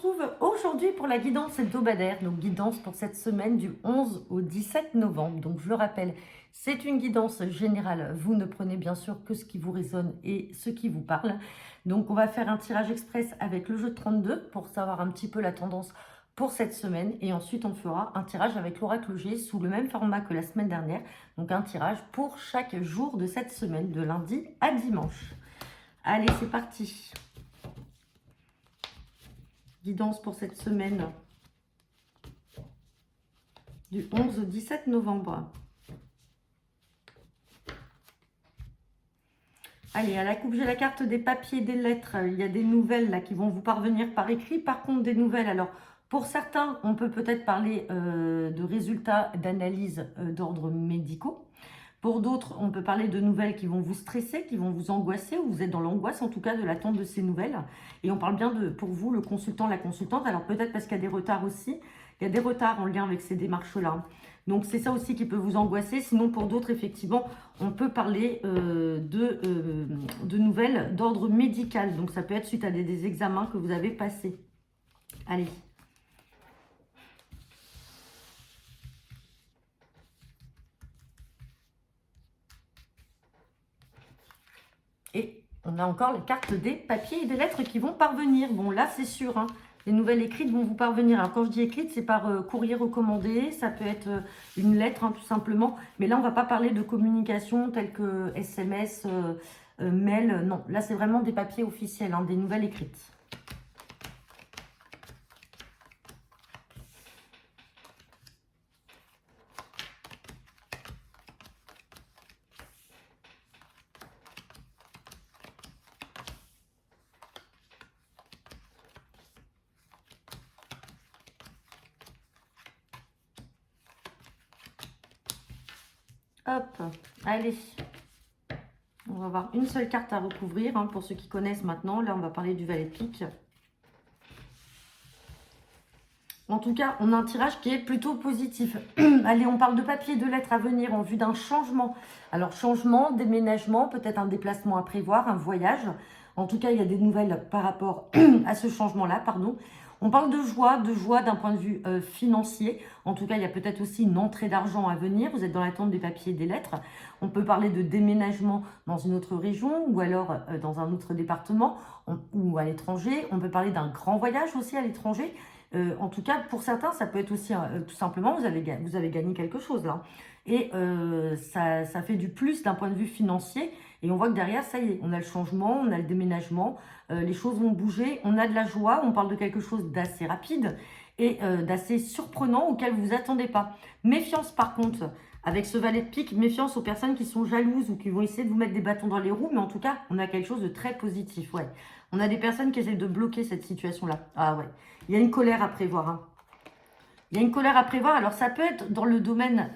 retrouve aujourd'hui pour la guidance hebdomadaire, donc guidance pour cette semaine du 11 au 17 novembre. Donc je le rappelle, c'est une guidance générale. Vous ne prenez bien sûr que ce qui vous résonne et ce qui vous parle. Donc on va faire un tirage express avec le jeu de 32 pour savoir un petit peu la tendance pour cette semaine. Et ensuite on fera un tirage avec l'oracle G sous le même format que la semaine dernière. Donc un tirage pour chaque jour de cette semaine, de lundi à dimanche. Allez, c'est parti. Guidance pour cette semaine du 11 au 17 novembre. Allez, à la coupe, j'ai la carte des papiers, des lettres. Il y a des nouvelles là qui vont vous parvenir par écrit. Par contre, des nouvelles, alors pour certains, on peut peut-être parler de résultats d'analyse d'ordre médicaux. Pour d'autres, on peut parler de nouvelles qui vont vous stresser, qui vont vous angoisser, ou vous êtes dans l'angoisse en tout cas de l'attente de ces nouvelles. Et on parle bien de, pour vous, le consultant, la consultante. Alors peut-être parce qu'il y a des retards aussi. Il y a des retards en lien avec ces démarches-là. Donc c'est ça aussi qui peut vous angoisser. Sinon pour d'autres, effectivement, on peut parler de nouvelles d'ordre médical. Donc ça peut être suite à des examens que vous avez passés. Allez. Et on a encore les cartes des papiers et des lettres qui vont parvenir. Bon, là, c'est sûr, hein, les nouvelles écrites vont vous parvenir. Alors, quand je dis écrite, c'est par courrier recommandé. Ça peut être une lettre, hein, tout simplement. Mais là, on ne va pas parler de communication telle que SMS, mail. Non, là, c'est vraiment des papiers officiels, hein, des nouvelles écrites. Hop, allez. On va avoir une seule carte à recouvrir, hein, pour ceux qui connaissent maintenant. Là, on va parler du valet de pique. En tout cas, on a un tirage qui est plutôt positif. Allez, on parle de papier et de lettres à venir en vue d'un changement. Alors, changement, déménagement, peut-être un déplacement à prévoir, un voyage. En tout cas, il y a des nouvelles par rapport à ce changement-là, pardon. On parle de joie d'un point de vue financier. En tout cas, il y a peut-être aussi une entrée d'argent à venir. Vous êtes dans l'attente des papiers et des lettres. On peut parler de déménagement dans une autre région ou alors dans un autre département ou à l'étranger. On peut parler d'un grand voyage aussi à l'étranger. En tout cas, pour certains, ça peut être aussi tout simplement, vous avez gagné quelque chose là. Et ça fait du plus d'un point de vue financier. Et on voit que derrière, ça y est, on a le changement, on a le déménagement, les choses vont bouger, on a de la joie, on parle de quelque chose d'assez rapide et d'assez surprenant auquel vous vous attendez pas. Méfiance par contre, avec ce valet de pique, méfiance aux personnes qui sont jalouses ou qui vont essayer de vous mettre des bâtons dans les roues, mais en tout cas, on a quelque chose de très positif, ouais. On a des personnes qui essaient de bloquer cette situation-là. Ah ouais, il y a une colère à prévoir, hein. Il y a une colère à prévoir. Alors, ça peut être dans le domaine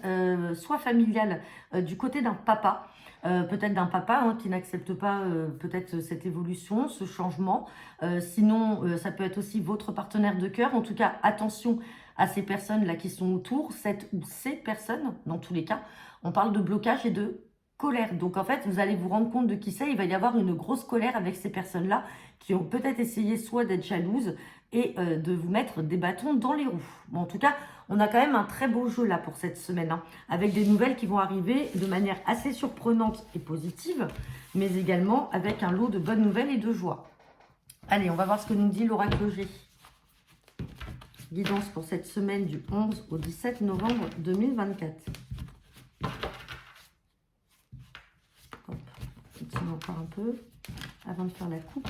soit familial, du côté d'un papa, peut-être d'un papa, hein, qui n'accepte pas peut-être cette évolution, ce changement. Sinon, ça peut être aussi votre partenaire de cœur. En tout cas, attention à ces personnes-là qui sont autour, cette ou ces personnes, dans tous les cas. On parle de blocage et de colère. Donc, en fait, vous allez vous rendre compte de qui c'est. Il va y avoir une grosse colère avec ces personnes-là qui ont peut-être essayé soit d'être jalouses, et de vous mettre des bâtons dans les roues. Bon, en tout cas, on a quand même un très beau jeu là pour cette semaine, hein, avec des nouvelles qui vont arriver de manière assez surprenante et positive, mais également avec un lot de bonnes nouvelles et de joie. Allez, on va voir ce que nous dit l'oracle G. Guidance pour cette semaine du 11 au 17 novembre 2024. Hop, on continue encore un peu avant de faire la coupe.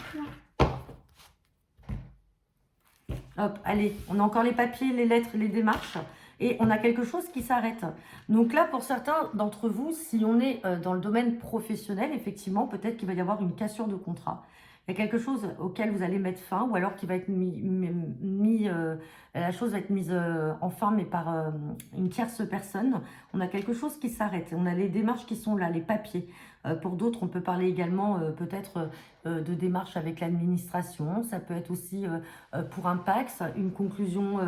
Hop, allez, on a encore les papiers, les lettres, les démarches. Et on a quelque chose qui s'arrête. Donc là, pour certains d'entre vous, si on est dans le domaine professionnel, effectivement, peut-être qu'il va y avoir une cassure de contrat. Il y a quelque chose auquel vous allez mettre fin, ou alors qui va être la chose va être mise en fin, mais par une tierce personne. On a quelque chose qui s'arrête. On a les démarches qui sont là, les papiers. Pour d'autres, on peut parler également peut-être de démarches avec l'administration. Ça peut être aussi pour un PAX, une conclusion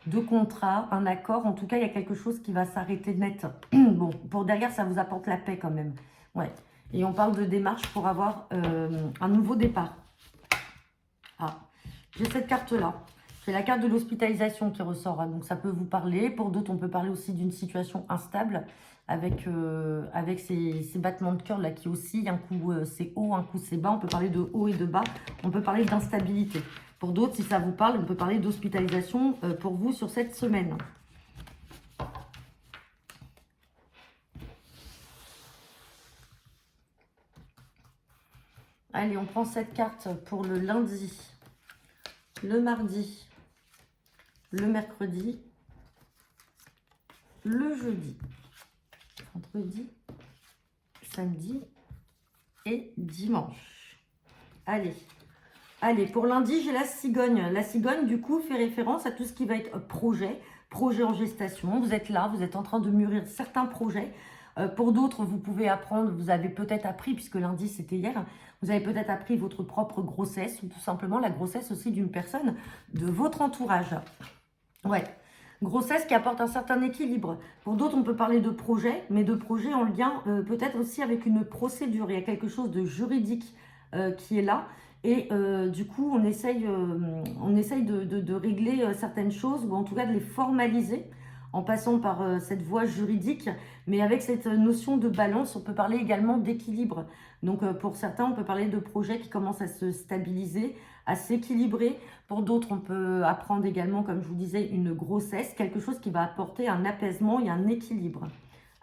de contrat, un accord. En tout cas, il y a quelque chose qui va s'arrêter net. Bon, pour derrière, ça vous apporte la paix quand même. Ouais. Et on parle de démarche pour avoir un nouveau départ. Ah, J'ai cette carte-là. J'ai la carte de l'hospitalisation qui ressort, hein, donc ça peut vous parler. Pour d'autres, on peut parler aussi d'une situation instable avec, avec ces battements de cœur là qui oscillent. Un coup c'est haut, un coup c'est bas. On peut parler de haut et de bas. On peut parler d'instabilité. Pour d'autres, si ça vous parle, on peut parler d'hospitalisation pour vous sur cette semaine. Allez, on prend cette carte pour le lundi, le mardi, le mercredi, le jeudi, vendredi, samedi et dimanche. Allez, allez, pour lundi, j'ai la cigogne. La cigogne, du coup, fait référence à tout ce qui va être projet en gestation. Vous êtes là, vous êtes en train de mûrir certains projets. Pour d'autres, vous pouvez apprendre, vous avez peut-être appris, puisque lundi c'était hier, vous avez peut-être appris votre propre grossesse ou tout simplement la grossesse aussi d'une personne de votre entourage. Ouais, grossesse qui apporte un certain équilibre. Pour d'autres, on peut parler de projet, mais de projet en lien peut-être aussi avec une procédure. Il y a quelque chose de juridique qui est là. Et du coup, on essaye de régler certaines choses, ou en tout cas de les formaliser en passant par cette voie juridique, mais avec cette notion de balance, on peut parler également d'équilibre. Donc pour certains, on peut parler de projets qui commencent à se stabiliser, à s'équilibrer. Pour d'autres, on peut apprendre également, comme je vous disais, une grossesse, quelque chose qui va apporter un apaisement et un équilibre.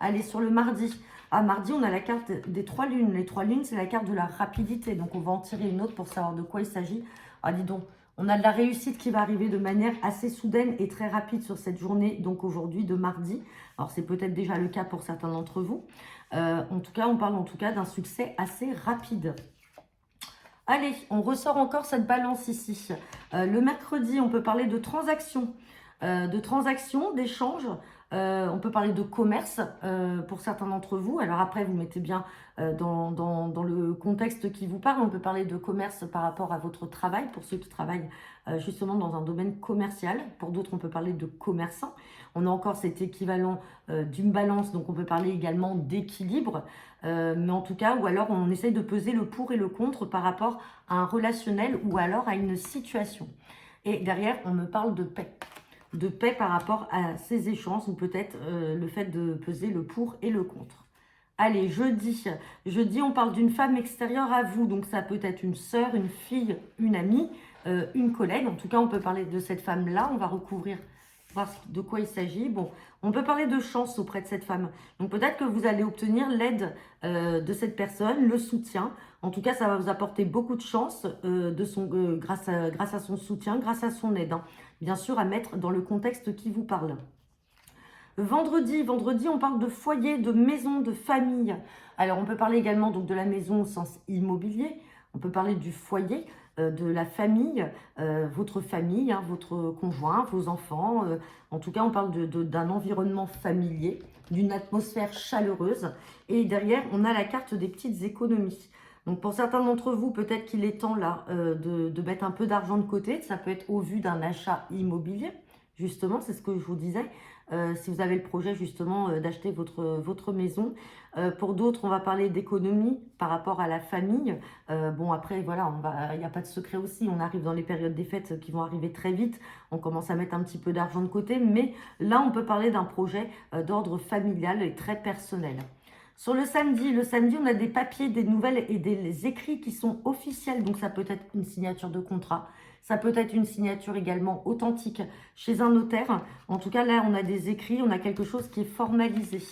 Allez, sur le mardi. Ah, mardi, on a la carte des 3 lunes. Les 3 lunes, c'est la carte de la rapidité. Donc, on va en tirer une autre pour savoir de quoi il s'agit. Ah, dis donc, on a de la réussite qui va arriver de manière assez soudaine et très rapide sur cette journée, donc aujourd'hui, de mardi. Alors, c'est peut-être déjà le cas pour certains d'entre vous. En tout cas, on parle en tout cas d'un succès assez rapide. Allez, on ressort encore cette balance ici. Le mercredi, on peut parler de transactions, d'échanges. On peut parler de commerce pour certains d'entre vous. Alors après, vous mettez bien dans le contexte qui vous parle. On peut parler de commerce par rapport à votre travail, pour ceux qui travaillent justement dans un domaine commercial. Pour d'autres, on peut parler de commerçants. On a encore cet équivalent d'une balance, donc on peut parler également d'équilibre. Mais en tout cas, ou alors on essaye de peser le pour et le contre par rapport à un relationnel ou alors à une situation. Et derrière, on me parle de paix. De paix par rapport à ces échanges ou peut-être le fait de peser le pour et le contre. Allez, jeudi. Jeudi, on parle d'une femme extérieure à vous. Donc, ça peut être une sœur, une fille, une amie, une collègue. En tout cas, on peut parler de cette femme-là. On va recouvrir, voir de quoi il s'agit. Bon, on peut parler de chance auprès de cette femme. Donc, peut-être que vous allez obtenir l'aide de cette personne, le soutien. En tout cas, ça va vous apporter beaucoup de chance grâce à son soutien, grâce à son aide. Hein. Bien sûr, à mettre dans le contexte qui vous parle. Vendredi, on parle de foyer, de maison, de famille. Alors, on peut parler également donc, de la maison au sens immobilier. On peut parler du foyer, de la famille, votre famille, hein, votre conjoint, vos enfants. En tout cas, on parle d'un environnement familier, d'une atmosphère chaleureuse. Et derrière, on a la carte des petites économies. Donc, pour certains d'entre vous, peut-être qu'il est temps là de mettre un peu d'argent de côté. Ça peut être au vu d'un achat immobilier. Justement, c'est ce que je vous disais. Si vous avez le projet justement d'acheter votre maison. Pour d'autres, on va parler d'économie par rapport à la famille. Bon, après, voilà, il n'y a pas de secret aussi. On arrive dans les périodes des fêtes qui vont arriver très vite. On commence à mettre un petit peu d'argent de côté. Mais là, on peut parler d'un projet d'ordre familial et très personnel. Sur le samedi, on a des papiers, des nouvelles et des écrits qui sont officiels. Donc, ça peut être une signature de contrat. Ça peut être une signature également authentique chez un notaire. En tout cas, là, on a des écrits, on a quelque chose qui est formalisé.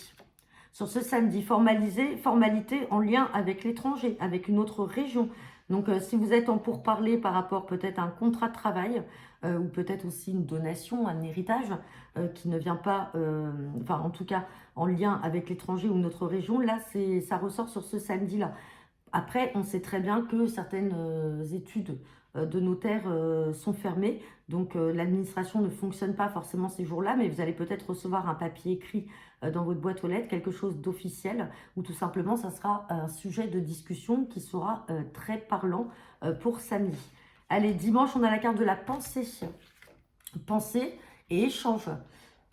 Sur ce samedi, formalité en lien avec l'étranger, avec une autre région. Donc, si vous êtes en pourparlers par rapport peut-être à un contrat de travail, ou peut-être aussi une donation, un héritage, qui ne vient pas, enfin en tout cas en lien avec l'étranger ou notre région, là, ça ressort sur ce samedi-là. Après, on sait très bien que certaines études de notaire sont fermées, donc l'administration ne fonctionne pas forcément ces jours-là, mais vous allez peut-être recevoir un papier écrit dans votre boîte aux lettres, quelque chose d'officiel, ou tout simplement, ça sera un sujet de discussion qui sera très parlant pour samedi. Allez, dimanche, on a la carte de la pensée. Pensée et échange.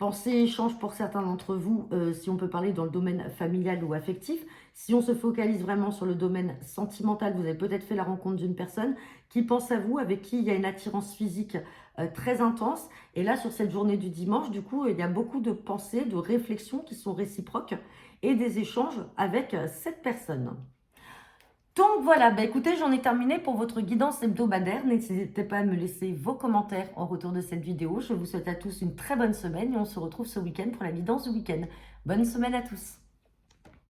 Pensée, échange pour certains d'entre vous, si on peut parler dans le domaine familial ou affectif. Si on se focalise vraiment sur le domaine sentimental, vous avez peut-être fait la rencontre d'une personne qui pense à vous, avec qui il y a une attirance physique très intense. Et là, sur cette journée du dimanche, du coup, il y a beaucoup de pensées, de réflexions qui sont réciproques et des échanges avec cette personne. Donc voilà, bah écoutez, j'en ai terminé pour votre guidance hebdomadaire. N'hésitez pas à me laisser vos commentaires en retour de cette vidéo. Je vous souhaite à tous une très bonne semaine et on se retrouve ce week-end pour la guidance du week-end. Bonne semaine à tous.